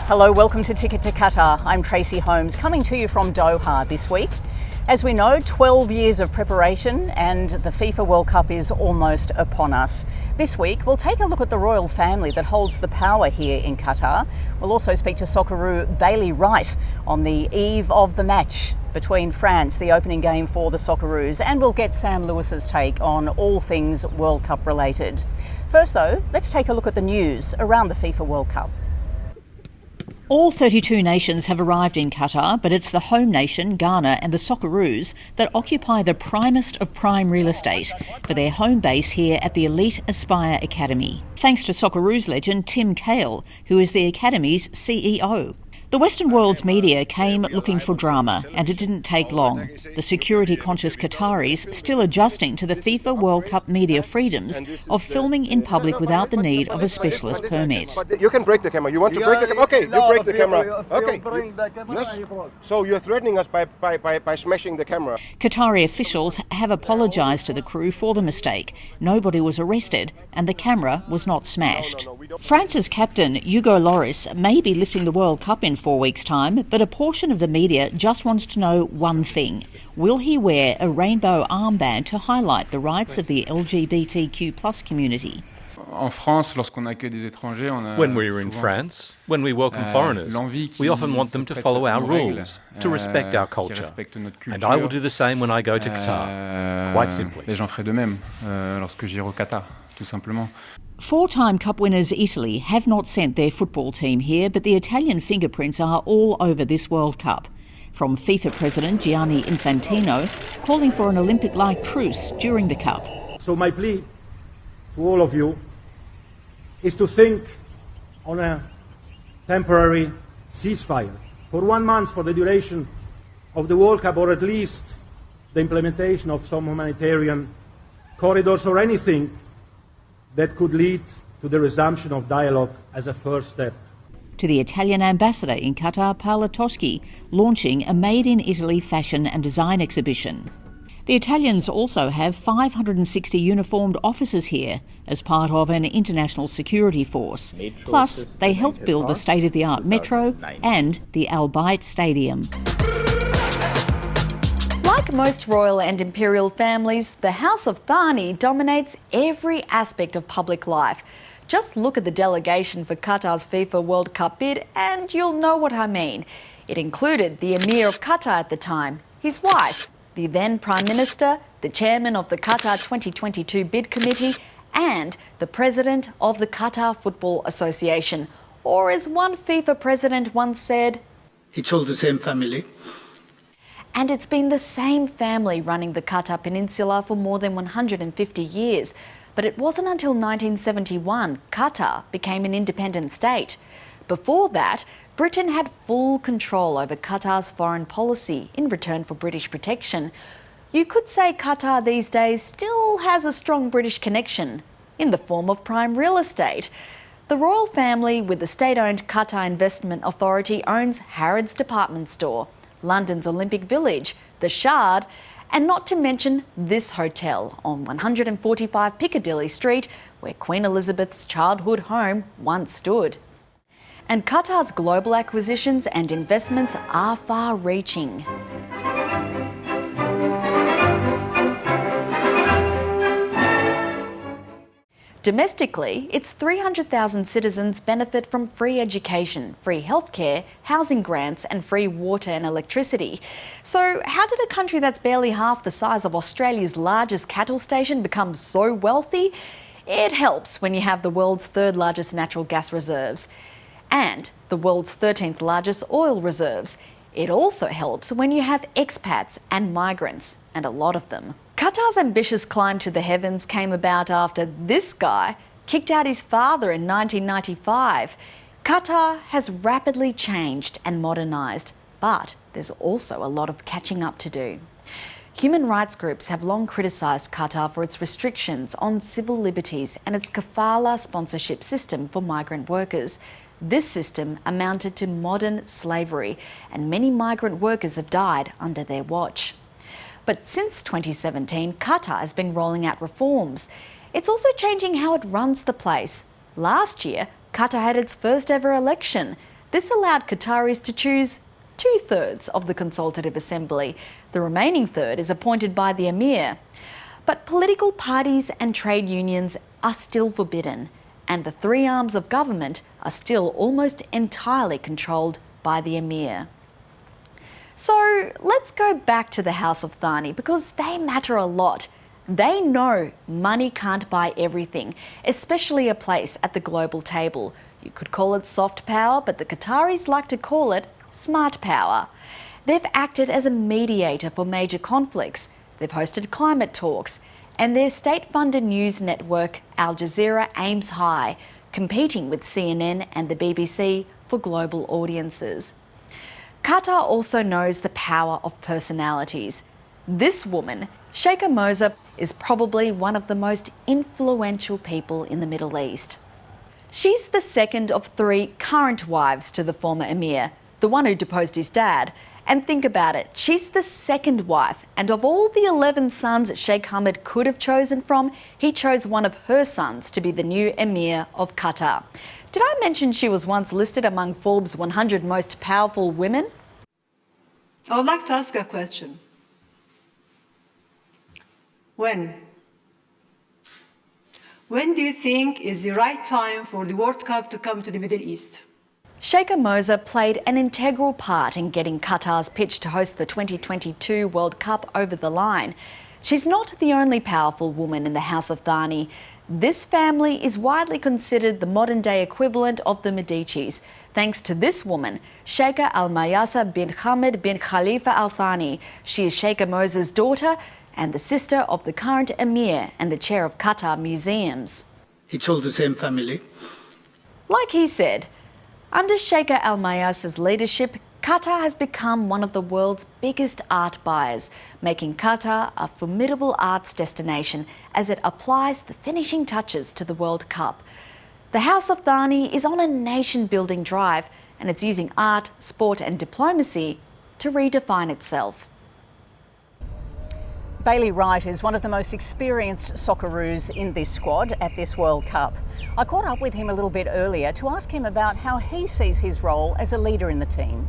Hello, welcome to Ticket to Qatar. I'm Tracey Holmes, coming to you from Doha this week. As we know, 12 years of preparation and the FIFA World Cup is almost upon us. This week, we'll take a look at the royal family that holds the power here in Qatar. We'll also speak to Socceroo Bailey Wright on the eve of the match between France, the opening game for the Socceroos, and we'll get Sam Lewis's take on all things World Cup related. First though, let's take a look at the news around the FIFA World Cup. All 32 nations have arrived in Qatar, but it's the home nation, Ghana, and the Socceroos that occupy the primest of prime real estate for their home base here at the elite Aspire Academy. Thanks to Socceroos legend Tim Cahill, who is the Academy's CEO. The Western world's media came looking for drama, and it didn't take long. The security-conscious Qataris still adjusting to the FIFA World Cup media freedoms of filming in public without the need of a specialist permit. You can break the camera. You want to break the camera? Okay, you break the camera. Okay. Yes. So you're threatening us by smashing the camera. Qatari officials have apologised to the crew for the mistake. Nobody was arrested, and the camera was not smashed. France's captain, Hugo Lloris, may be lifting the World Cup in 4 weeks' time, but a portion of the media just wants to know one thing. Will he wear a rainbow armband to highlight the rights of the LGBTQ+ community? When we're in France, when we welcome foreigners, we often want them to follow our rules, to respect our culture. And I will do the same when I go to Qatar, quite simply. Four-time Cup winners Italy have not sent their football team here, but the Italian fingerprints are all over this World Cup. From FIFA President Gianni Infantino calling for an Olympic-like truce during the Cup. So my plea to all of you is to think on a temporary ceasefire for 1 month for the duration of the World Cup, or at least the implementation of some humanitarian corridors or anything that could lead to the resumption of dialogue as a first step. To the Italian ambassador in Qatar, Paola Toschi, launching a Made in Italy fashion and design exhibition. The Italians also have 560 uniformed officers here as part of an international security force. Plus, they helped build the state-of-the-art metro and the Al Bayt Stadium. Like most royal and imperial families, the House of Thani dominates every aspect of public life. Just look at the delegation for Qatar's FIFA World Cup bid and you'll know what I mean. It included the Emir of Qatar at the time, his wife, the then Prime Minister, the chairman of the Qatar 2022 bid committee, and the president of the Qatar Football Association. Or as one FIFA president once said, "It's all the same family." And it's been the same family running the Qatar Peninsula for more than 150 years. But it wasn't until 1971 Qatar became an independent state. Before that, Britain had full control over Qatar's foreign policy in return for British protection. You could say Qatar these days still has a strong British connection, in the form of prime real estate. The royal family with the state-owned Qatar Investment Authority owns Harrods department store, London's Olympic Village, the Shard, and not to mention this hotel on 145 Piccadilly Street, where Queen Elizabeth's childhood home once stood. And Qatar's global acquisitions and investments are far-reaching. Domestically, its 300,000 citizens benefit from free education, free healthcare, housing grants and free water and electricity. So how did a country that's barely half the size of Australia's largest cattle station become so wealthy? It helps when you have the world's third largest natural gas reserves and the world's 13th largest oil reserves. It also helps when you have expats and migrants, and a lot of them. Qatar's ambitious climb to the heavens came about after this guy kicked out his father in 1995. Qatar has rapidly changed and modernised, but there's also a lot of catching up to do. Human rights groups have long criticised Qatar for its restrictions on civil liberties and its kafala sponsorship system for migrant workers. This system amounted to modern slavery, and many migrant workers have died under their watch. But since 2017, Qatar has been rolling out reforms. It's also changing how it runs the place. Last year, Qatar had its first ever election. This allowed Qataris to choose 2/3 of the Consultative Assembly. The remaining third is appointed by the Emir. But political parties and trade unions are still forbidden, and the three arms of government are still almost entirely controlled by the Emir. So let's go back to the House of Thani because they matter a lot. They know money can't buy everything, especially a place at the global table. You could call it soft power, but the Qataris like to call it smart power. They've acted as a mediator for major conflicts. They've hosted climate talks, and their state-funded news network, Al Jazeera, aims high, competing with CNN and the BBC for global audiences. Qatar also knows the power of personalities. This woman, Sheikha Moza, is probably one of the most influential people in the Middle East. She's the second of 3 current wives to the former emir, the one who deposed his dad. And think about it, she's the second wife, and of all the 11 sons Sheikh Hamad could have chosen from, he chose one of her sons to be the new emir of Qatar. Did I mention she was once listed among Forbes' 100 most powerful women? I would like to ask a question. When do you think is the right time for the World Cup to come to the Middle East? Sheikha Moza played an integral part in getting Qatar's pitch to host the 2022 World Cup over the line. She's not the only powerful woman in the House of Thani. This family is widely considered the modern-day equivalent of the Medicis, thanks to this woman, Sheikha Al-Mayasa bin Hamad bin Khalifa Al Thani. She is Sheikha Moza's daughter and the sister of the current emir and the chair of Qatar Museums. It's all the same family. Like he said, under Sheikha Al-Mayasa's leadership, Qatar has become one of the world's biggest art buyers, making Qatar a formidable arts destination as it applies the finishing touches to the World Cup. The House of Thani is on a nation-building drive, and it's using art, sport and diplomacy to redefine itself. Bailey Wright is one of the most experienced Socceroos in this squad at this World Cup. I caught up with him a little bit earlier to ask him about how he sees his role as a leader in the team.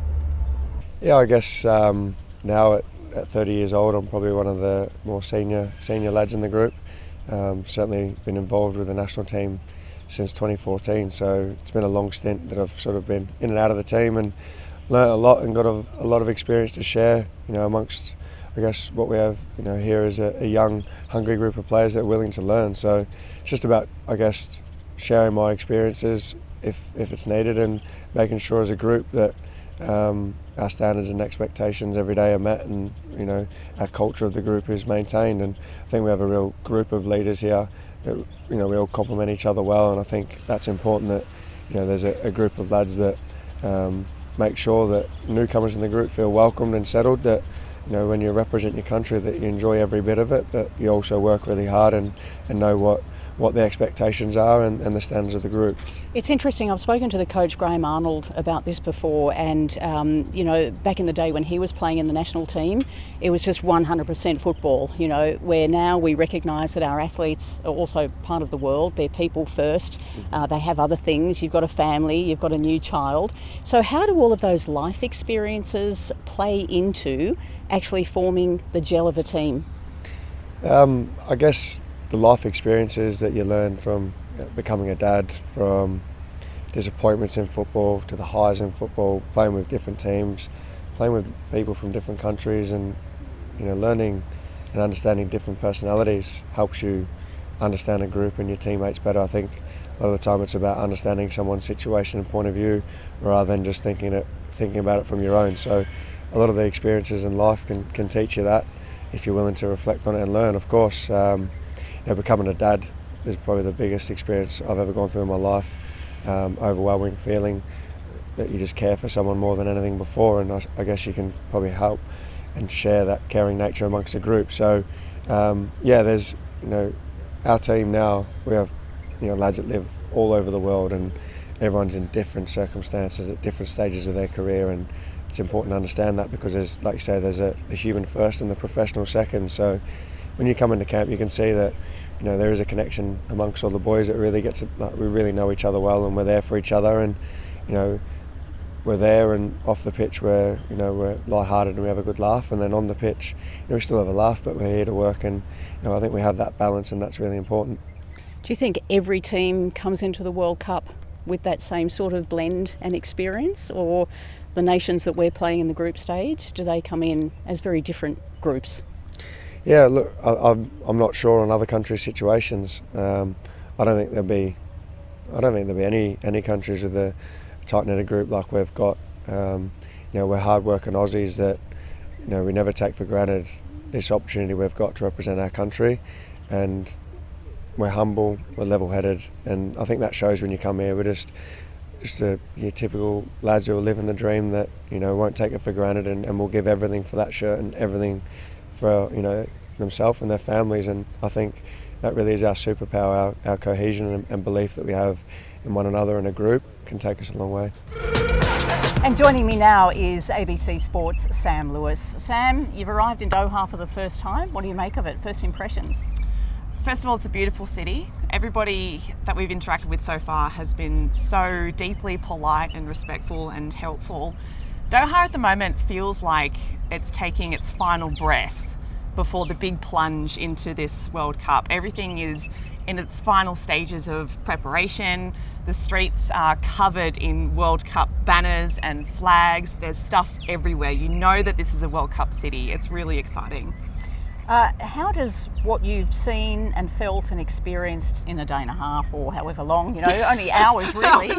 Yeah, I guess now at 30 years old, I'm probably one of the more senior lads in the group. Certainly been involved with the national team since 2014, so it's been a long stint that I've sort of been in and out of the team and learnt a lot and got a lot of experience to share, amongst, I guess, what we have, here is a young, hungry group of players that are willing to learn. So it's just about, I guess, sharing my experiences if it's needed and making sure as a group that our standards and expectations every day are met and, our culture of the group is maintained. And I think we have a real group of leaders here that, we all complement each other well, and I think that's important that, there's a group of lads that make sure that newcomers in the group feel welcomed and settled, that when you represent your country, that you enjoy every bit of it, but you also work really hard and know what the expectations are and the standards of the group. It's interesting, I've spoken to the coach Graham Arnold about this before, and back in the day when he was playing in the national team, it was just 100% football, where now we recognise that our athletes are also part of the world. They're people first, they have other things, you've got a family, you've got a new child. So how do all of those life experiences play into actually forming the gel of a team? I guess the life experiences that you learn from becoming a dad, from disappointments in football to the highs in football, playing with different teams, playing with people from different countries, and learning and understanding different personalities helps you understand a group and your teammates better. I think a lot of the time it's about understanding someone's situation and point of view rather than just thinking about it from your own. So a lot of the experiences in life can teach you that if you're willing to reflect on it and learn. Of course, becoming a dad is probably the biggest experience I've ever gone through in my life. Overwhelming feeling that you just care for someone more than anything before, and I guess you can probably help and share that caring nature amongst a group. So there's our team now, we have lads that live all over the world, and everyone's in different circumstances at different stages of their career, and it's important to understand that because there's, like you say, there's the human first and the professional second. So when you come into camp, you can see that there is a connection amongst all the boys that really we really know each other well, and we're there for each other. And we're there, and off the pitch we're lighthearted and we have a good laugh, and then on the pitch we still have a laugh, but we're here to work, and I think we have that balance, and that's really important. Do you think every team comes into the World Cup with that same sort of blend and experience, or the nations that we're playing in the group stage, do they come in as very different groups? Yeah, look, I'm not sure on other countries' situations. I don't think there'll be any countries with a tight-knitted group like we've got. We're hard-working Aussies that we never take for granted this opportunity we've got to represent our country, and we're humble, we're level-headed, and I think that shows when you come here. We're just your typical lads who will live in the dream that won't take it for granted, and will give everything for that shirt and everything for themselves and their families. And I think that really is our superpower, our cohesion and belief that we have in one another in a group can take us a long way. And joining me now is ABC Sports' Sam Lewis. Sam, you've arrived in Doha for the first time. What do you make of it? First impressions? First of all, it's a beautiful city. Everybody that we've interacted with so far has been so deeply polite and respectful and helpful. Doha at the moment feels like it's taking its final breath before the big plunge into this World Cup. Everything is in its final stages of preparation. The streets are covered in World Cup banners and flags. There's stuff everywhere. You know that this is a World Cup city. It's really exciting. How does what you've seen and felt and experienced in a day and a half, or however long, only hours really,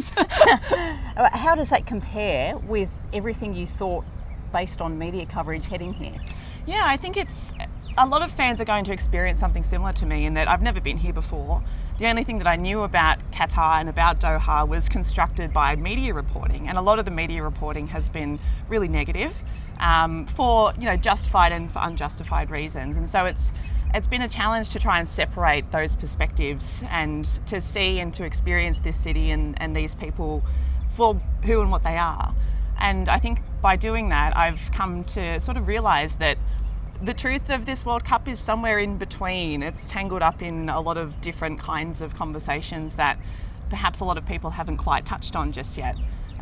how does that compare with everything you thought based on media coverage heading here? Yeah, I think a lot of fans are going to experience something similar to me in that I've never been here before. The only thing that I knew about Qatar and about Doha was constructed by media reporting, and a lot of the media reporting has been really negative for justified and for unjustified reasons. And so it's been a challenge to try and separate those perspectives and to see and to experience this city and these people for who and what they are. And I think by doing that, I've come to sort of realise that the truth of this World Cup is somewhere in between. It's tangled up in a lot of different kinds of conversations that perhaps a lot of people haven't quite touched on just yet.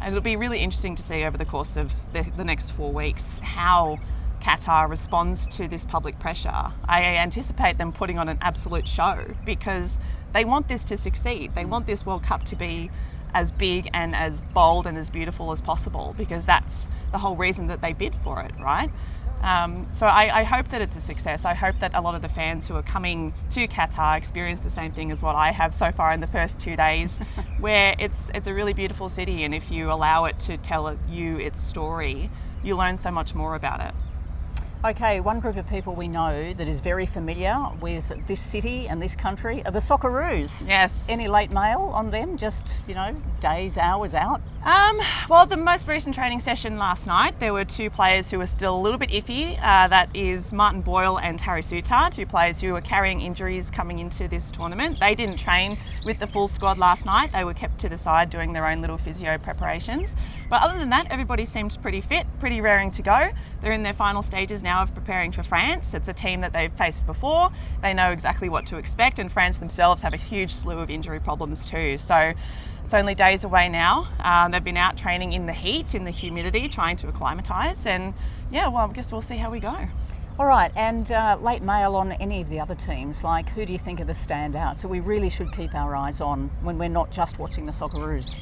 It'll be really interesting to see over the course of the next 4 weeks how Qatar responds to this public pressure. I anticipate them putting on an absolute show because they want this to succeed. They want this World Cup to be as big and as bold and as beautiful as possible, because that's the whole reason that they bid for it, right? So I hope that it's a success. I hope that a lot of the fans who are coming to Qatar experience the same thing as what I have so far in the first 2 days, where it's a really beautiful city, and if you allow it to tell you its story, you learn so much more about it. Okay, one group of people we know that is very familiar with this city and this country are the Socceroos. Yes. Any late mail on them? Just, days, hours out? Well, the most recent training session last night, there were 2 players who were still a little bit iffy. That is Martin Boyle and Harry Sutar, 2 players who were carrying injuries coming into this tournament. They didn't train with the full squad last night. They were kept to the side doing their own little physio preparations. But other than that, everybody seemed pretty fit, pretty raring to go. They're in their final stages now of preparing for France. It's a team that they've faced before. They know exactly what to expect, and France themselves have a huge slew of injury problems too. So it's only days away now. They've been out training in the heat, in the humidity, trying to acclimatise, and I guess we'll see how we go. All right, and late mail on any of the other teams, like who do you think are the standouts that we really should keep our eyes on when we're not just watching the Socceroos?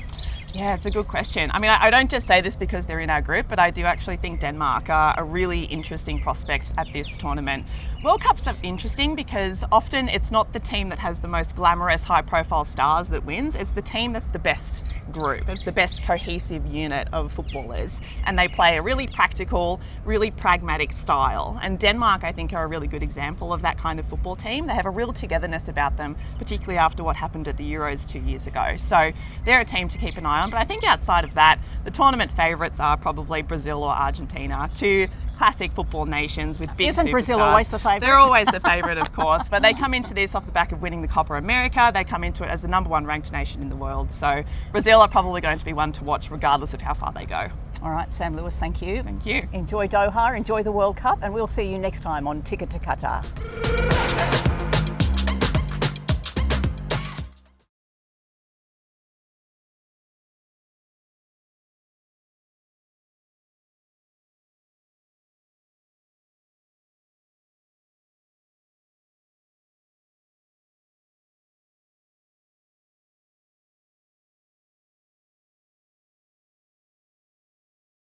Yeah, it's a good question. I mean, I don't just say this because they're in our group, but I do actually think Denmark are a really interesting prospect at this tournament. World Cups are interesting because often it's not the team that has the most glamorous, high-profile stars that wins. It's the team that's the best group. It's the best cohesive unit of footballers. And they play a really practical, really pragmatic style. And Denmark, I think, are a really good example of that kind of football team. They have a real togetherness about them, particularly after what happened at the Euros 2 years ago. So they're a team to keep an eye on. But I think outside of that, the tournament favourites are probably Brazil or Argentina, 2 classic football nations with big superstars. Isn't Brazil always the favourite? They're always the favourite, of course. But they come into this off the back of winning the Copa America. They come into it as the #1 ranked nation in the world. So Brazil are probably going to be one to watch regardless of how far they go. All right, Sam Lewis, thank you. Thank you. Enjoy Doha, enjoy the World Cup, and we'll see you next time on Ticket to Qatar.